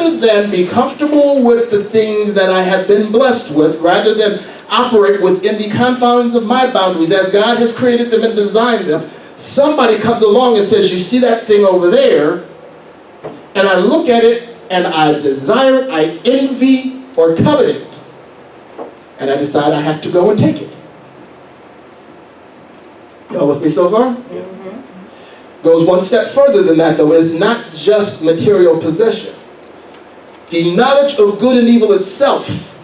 rather than be comfortable with the things that I have been blessed with, rather than operate within the confines of my boundaries as God has created them and designed them, somebody comes along and says, you see that thing over there? And I look at it and I desire it, I envy or covet it. And I decide I have to go and take it. Y'all with me so far? Mm-hmm. Goes one step further than that, though. It's not just material possession. The knowledge of good and evil itself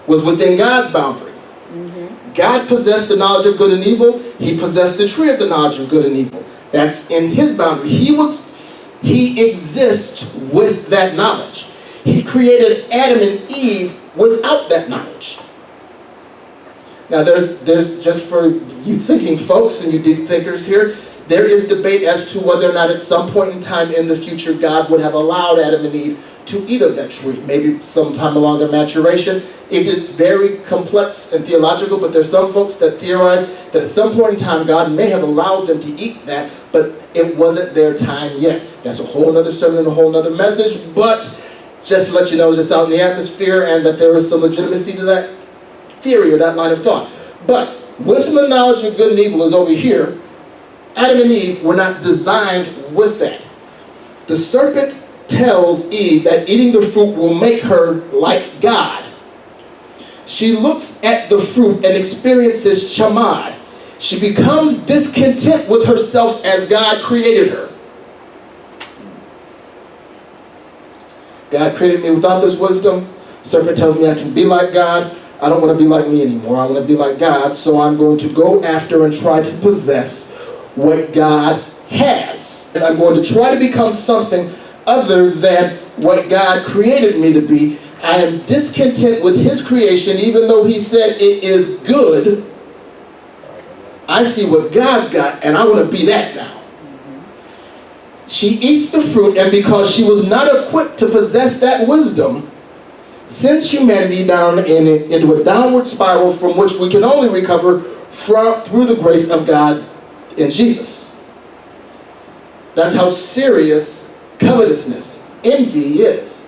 was within God's boundary. Mm-hmm. God possessed the knowledge of good and evil. He possessed the tree of the knowledge of good and evil. That's in his boundary. He exists with that knowledge. He created Adam and Eve without that knowledge. Now there's just for you thinking folks and you deep thinkers here, there is debate as to whether or not at some point in time in the future God would have allowed Adam and Eve to eat of that tree. Maybe sometime along the maturation. It's very complex and theological, but there's some folks that theorize that at some point in time God may have allowed them to eat that, but it wasn't their time yet. That's a whole other sermon and a whole other message, but just to let you know that it's out in the atmosphere and that there is some legitimacy to that theory or that line of thought. But wisdom and knowledge of good and evil is over here. Adam and Eve were not designed with that. The serpent tells Eve that eating the fruit will make her like God. She looks at the fruit and experiences shamad. She becomes discontent with herself as God created her. God created me without this wisdom. The serpent tells me I can be like God. I don't want to be like me anymore. I want to be like God, so I'm going to go after and try to possess what God has. I'm going to try to become something other than what God created me to be. I am discontent with his creation, even though he said it is good. I see what God's got, and I want to be that now. She eats the fruit, and because she was not equipped to possess that wisdom, sends humanity down into a downward spiral from which we can only recover through the grace of God in Jesus. That's how serious covetousness, envy is.